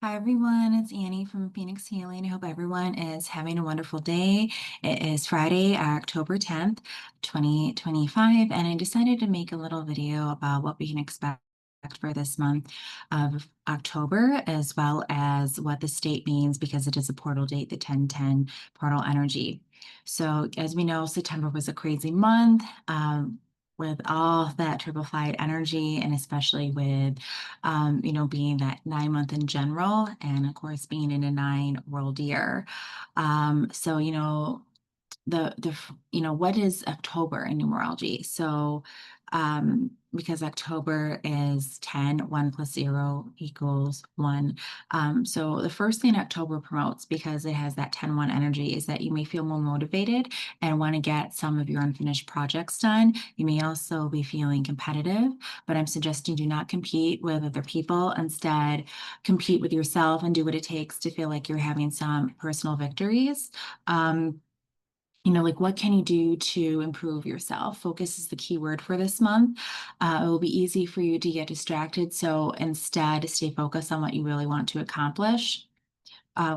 Hi everyone, it's Annie from Phoenix Healing. I hope everyone is having a wonderful day. It is Friday, October 10th, 2025, and I decided to make a little video about what we can expect for this month of October, as well as what the state means because it is a portal date, the 1010 portal energy. So, as we know, September was a crazy month. With all that triple flight energy, and especially with being that 9 month in general, and of course being in a 9 world year. So what is October in numerology? So because October is 10, 1 plus 0 equals 1. So the first thing October promotes, because it has that 10-1 energy, is that you may feel more motivated and want to get some of your unfinished projects done. You may also be feeling competitive, but I'm suggesting do not compete with other people. Instead, compete with yourself and do what it takes to feel like you're having some personal victories. Um, like what can you do to improve yourself? Focus is the key word for this month. It will be easy for you to get distracted. So instead, stay focused on what you really want to accomplish.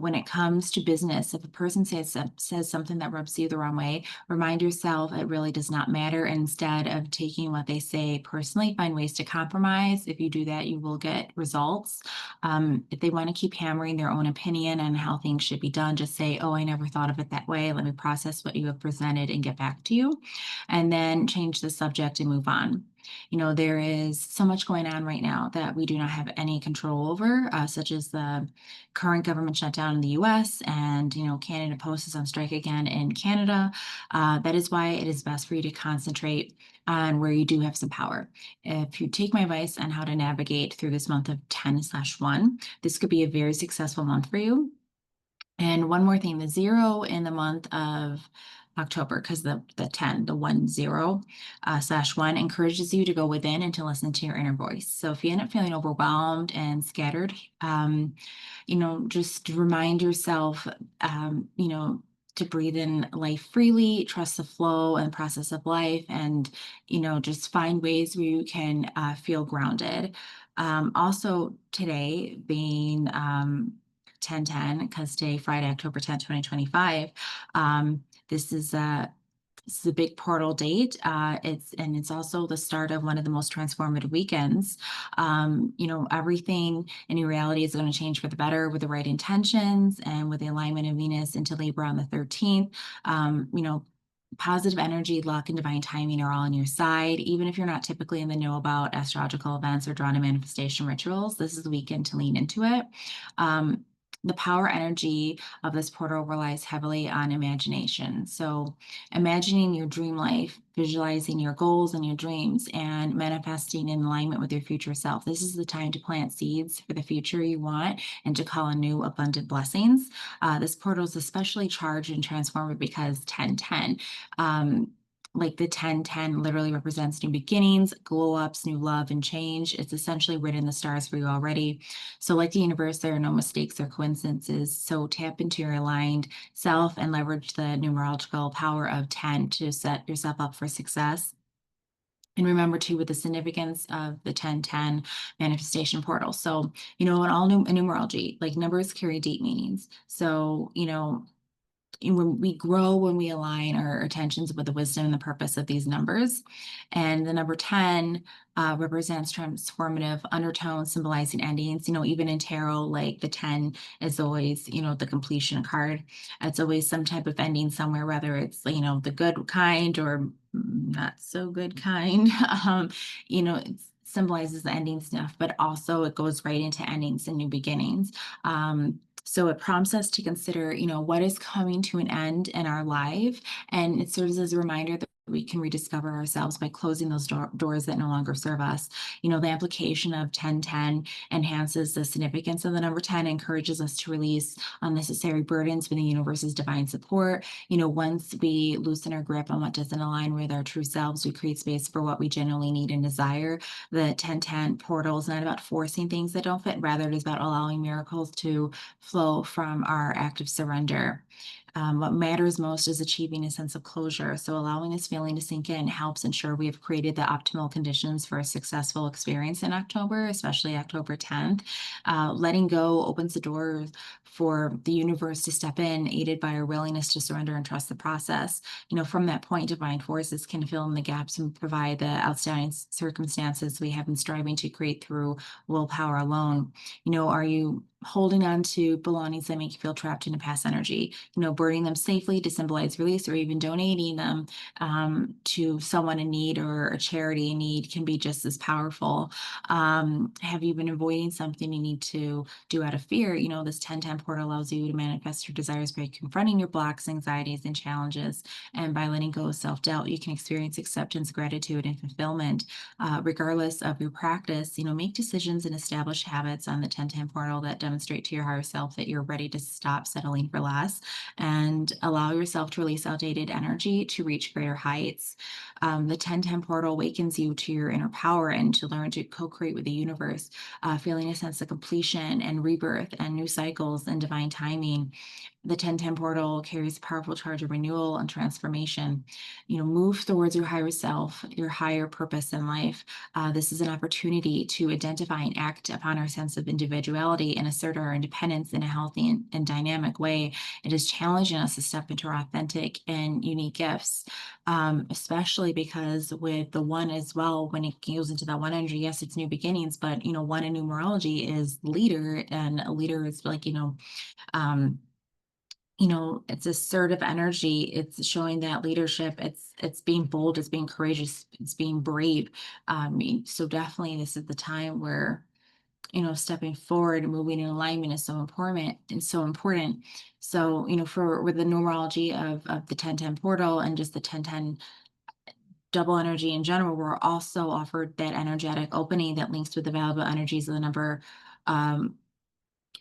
When it comes to business, if a person says something that rubs you the wrong way, remind yourself it really does not matter. Instead of taking what they say personally, find ways to compromise. If you do that, you will get results. If they want to keep hammering their own opinion on how things should be done, just say, "Oh, I never thought of it that way. Let me process what you have presented and get back to you." And then change the subject and move on. There is so much going on right now that we do not have any control over, such as the current government shutdown in the US, and Canada Post is on strike again in Canada. That is why it is best for you to concentrate on where you do have some power. If you take my advice on how to navigate through this month of 10/1, this could be a very successful month for you. And one more thing, the 0 in the month of October, because the 10, the 1 0 /1 encourages you to go within and to listen to your inner voice. So if you end up feeling overwhelmed and scattered, just remind yourself, to breathe in life freely, trust the flow and process of life, and, just find ways where you can feel grounded. Also, today being 10/10, because today, Friday, October 10th, 2025, this is a big portal date. It's also the start of one of the most transformative weekends. Everything in your reality is going to change for the better with the right intentions and with the alignment of Venus into Libra on the 13th. Positive energy, luck, and divine timing are all on your side. Even if you're not typically in the know about astrological events or drawn to manifestation rituals, this is the weekend to lean into it. Um, the power energy of this portal relies heavily on imagination. So, imagining your dream life, visualizing your goals and your dreams, and manifesting in alignment with your future self. This is the time to plant seeds for the future you want and to call in new abundant blessings. This portal is especially charged and transformative because 1010. Like the 1010 literally represents new beginnings, glow ups, new love, and change. It's essentially written in the stars for you already. So, like the universe, there are no mistakes or coincidences. So, tap into your aligned self and leverage the numerological power of 10 to set yourself up for success. And remember too, with the significance of the 1010 manifestation portal. So, in all in numerology, like numbers carry deep meanings. So, when we grow, when we align our attentions with the wisdom and the purpose of these numbers. And the number 10 represents transformative undertones, symbolizing endings. Even in tarot, like the 10 is always, the completion card. It's always some type of ending somewhere, whether it's, the good kind or not so good kind. It symbolizes the ending stuff, but also it goes right into endings and new beginnings. So it prompts us to consider, what is coming to an end in our life. And it serves as a reminder that we can rediscover ourselves by closing those doors that no longer serve us. The application of 1010 enhances the significance of the number 10, encourages us to release unnecessary burdens with the universe's divine support. Once we loosen our grip on what doesn't align with our true selves, we create space for what we genuinely need and desire. The 1010 portal is not about forcing things that don't fit, rather, it is about allowing miracles to flow from our active surrender. What matters most is achieving a sense of closure. So allowing this feeling healing to sink in helps ensure we have created the optimal conditions for a successful experience in October, especially October 10th. Letting go opens the doors for the universe to step in, aided by our willingness to surrender and trust the process. From that point, divine forces can fill in the gaps and provide the outstanding circumstances we have been striving to create through willpower alone. Are you holding on to belongings that make you feel trapped in a past energy? Burning them safely to symbolize release, or even donating them to someone in need or a charity in need can be just as powerful. Have you been avoiding something you need to do out of fear? This 1010 portal allows you to manifest your desires by confronting your blocks, anxieties, and challenges. And by letting go of self doubt, you can experience acceptance, gratitude, and fulfillment. Regardless of your practice, make decisions and establish habits on the 1010 portal that demonstrate to your higher self that you're ready to stop settling for less and allow yourself to release outdated energy to reach greater heights. The 1010 portal awakens you to your inner power and to learn to co create with the universe, feeling a sense of completion and rebirth and new cycles and divine timing. The 1010 portal carries a powerful charge of renewal and transformation. Move towards your higher self, your higher purpose in life. This is an opportunity to identify and act upon our sense of individuality and assert our independence in a healthy and dynamic way. It is challenging us to step into our authentic and unique gifts, especially because with the one as well, when it goes into that one energy, yes, it's new beginnings, but one in numerology is leader, and a leader is like, um, it's assertive energy. It's showing that leadership. It's being bold. It's being courageous. It's being brave. So definitely, this is the time where stepping forward and moving in alignment is so important and so important. So for with the numerology of the 1010 portal and just the 1010 double energy in general, we're also offered that energetic opening that links with the valuable energies of the number um,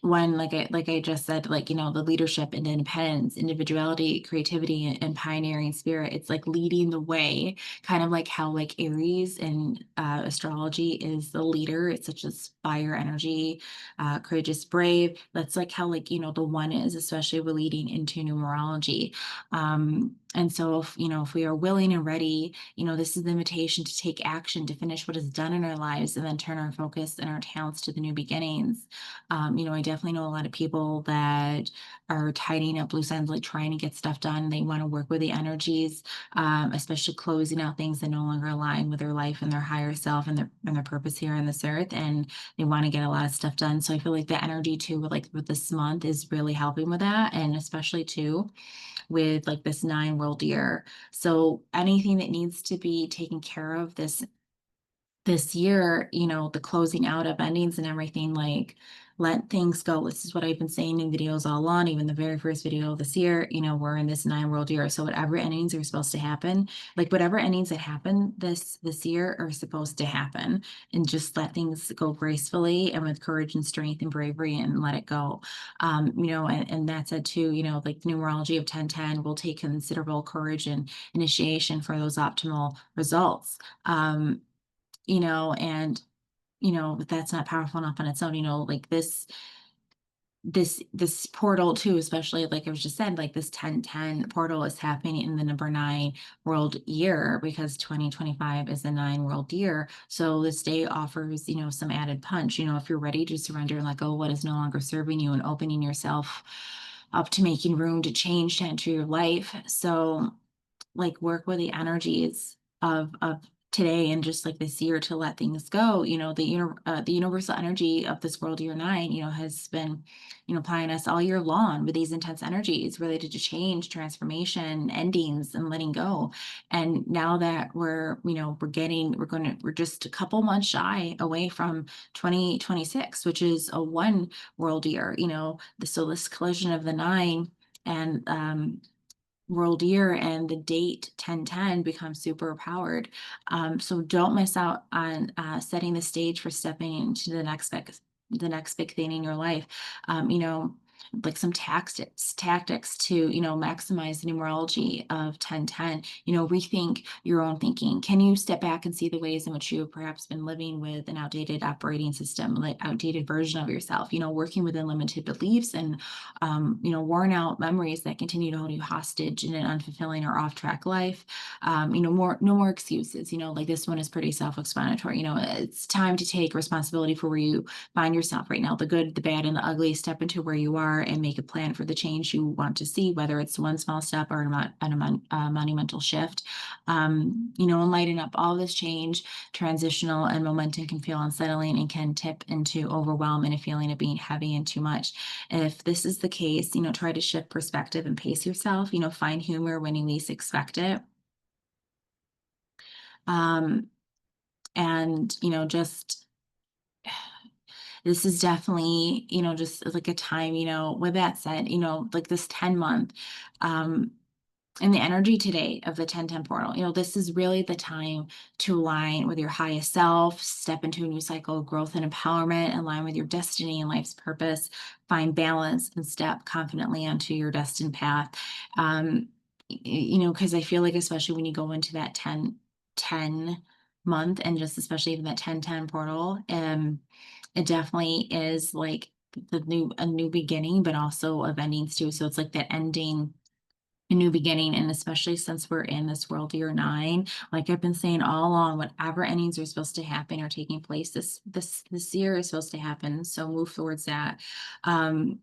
one, like I just said, the leadership and independence, individuality, creativity, and pioneering spirit. It's like leading the way, kind of like how like Aries in astrology is the leader. It's such as fire energy, courageous, brave. That's like how the one is, especially with leading into numerology. And so if we are willing and ready, this is the invitation to take action, to finish what is done in our lives, and then turn our focus and our talents to the new beginnings. I definitely know a lot of people that are tidying up loose ends, like trying to get stuff done. They want to work with the energies, especially closing out things that no longer align with their life and their higher self and their purpose here on this earth. And they want to get a lot of stuff done. So I feel like the energy too, with this month is really helping with that. And especially too, with like this 9 world year. So anything that needs to be taken care of this year, the closing out of endings and everything, like let things go. This is what I've been saying in videos all along, even the very first video of this year, we're in this 9 world year. So whatever endings are supposed to happen, like whatever endings that happen this year are supposed to happen, and just let things go gracefully and with courage and strength and bravery and let it go. And that said too, like the numerology of 1010 will take considerable courage and initiation for those optimal results. And but that's not powerful enough on its own, like this portal too, especially like I was just said, like this 1010 portal is happening in the number 9 world year, because 2025 is a 9 world year. So this day offers, some added punch, if you're ready to surrender and let go of what is no longer serving you and opening yourself up to making room to change to enter your life. So like work with the energies of today and just like this year to let things go. The universal energy of this world year 9, has been, applying us all year long with these intense energies related to change, transformation, endings, and letting go. And now that we're just a couple months shy away from 2026, which is a 1 world year. So this collision of the 9 and world year and the date 1010 becomes super powered. So don't miss out on setting the stage for stepping into the next big thing in your life. like some tactics to, maximize the numerology of 1010. Rethink your own thinking. Can you step back and see the ways in which you have perhaps been living with an outdated operating system, like outdated version of yourself, working within limited beliefs and, worn out memories that continue to hold you hostage in an unfulfilling or off track life. No more excuses. Like this one is pretty self-explanatory. It's time to take responsibility for where you find yourself right now, the good, the bad, and the ugly. Step into where you are and make a plan for the change you want to see, whether it's one small step or a monumental shift. And lighten up all this change, transitional and momentum can feel unsettling and can tip into overwhelm and a feeling of being heavy and too much. If this is the case, try to shift perspective and pace yourself, find humor when you least expect it. Um, and, just this is definitely, just like a time, with that said, like this 10-month, um, and the energy today of the 1010 portal, this is really the time to align with your highest self, step into a new cycle of growth and empowerment, align with your destiny and life's purpose, find balance and step confidently onto your destined path. Because I feel like, especially when you go into that 1010 month and just especially even that 1010 portal, it definitely is like a new beginning, but also of endings too. So it's like that ending, a new beginning. And especially since we're in this world year 9, like I've been saying all along, whatever endings are supposed to happen are taking place this year is supposed to happen. So move towards that. Um,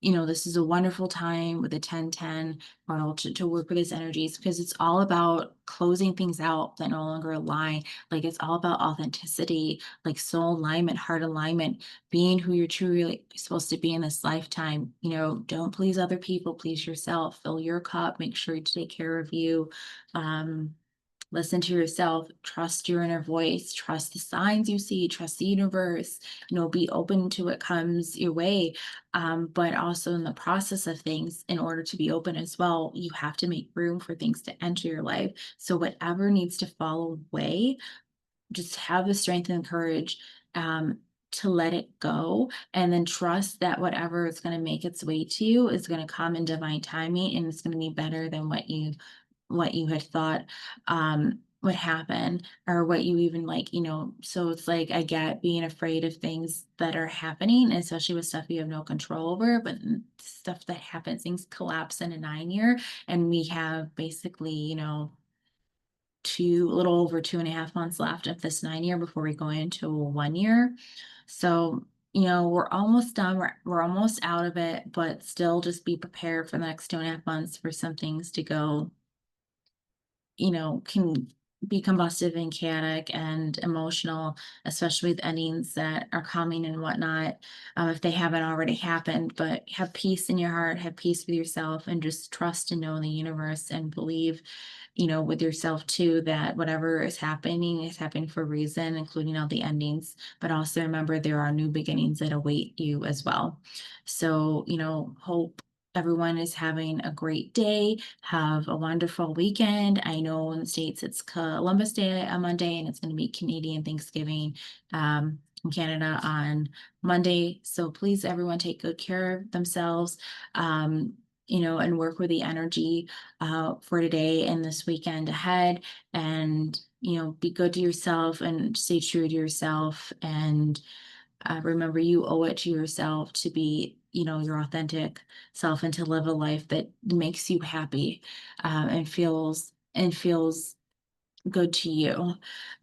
this is a wonderful time with the 1010 funnel to work with its energies, because it's all about closing things out that no longer align. Like it's all about authenticity, like soul alignment, heart alignment, being who you're truly supposed to be in this lifetime. Don't please other people, please yourself, fill your cup, make sure you take care of you. Um, Listen to yourself, trust your inner voice, trust the signs you see, trust the universe, be open to what comes your way. But also in the process of things, in order to be open as well, you have to make room for things to enter your life. So whatever needs to fall away, just have the strength and courage to let it go, and then trust that whatever is going to make its way to you is going to come in divine timing, and it's going to be better than what you had thought would happen, or what you even like, so it's like, I get being afraid of things that are happening, especially with stuff you have no control over, but stuff that happens, things collapse in a 9 year, and we have basically, a little over 2.5 months left of this 9 year before we go into a 1 year. So, we're almost done. We're almost out of it, but still just be prepared for the next 2.5 months for some things to go, can be combustive and chaotic and emotional, especially with endings that are coming and whatnot, if they haven't already happened. But have peace in your heart, have peace with yourself, and just trust and know in the universe, and believe, with yourself too, that whatever is happening for a reason, including all the endings. But also remember, there are new beginnings that await you as well. So, hope everyone is having a great day. Have a wonderful weekend. I know in the States it's Columbus Day on Monday, and it's going to be Canadian Thanksgiving in Canada on Monday. So please, everyone, take good care of themselves, and work with the energy for today and this weekend ahead. And, be good to yourself and stay true to yourself. And remember, you owe it to yourself to be, your authentic self, and to live a life that makes you happy, and feels good to you.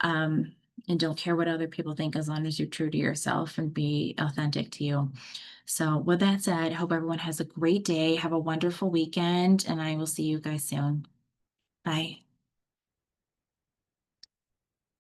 Um, and don't care what other people think, as long as you're true to yourself and be authentic to you. So with that said, I hope everyone has a great day. Have a wonderful weekend, and I will see you guys soon. Bye.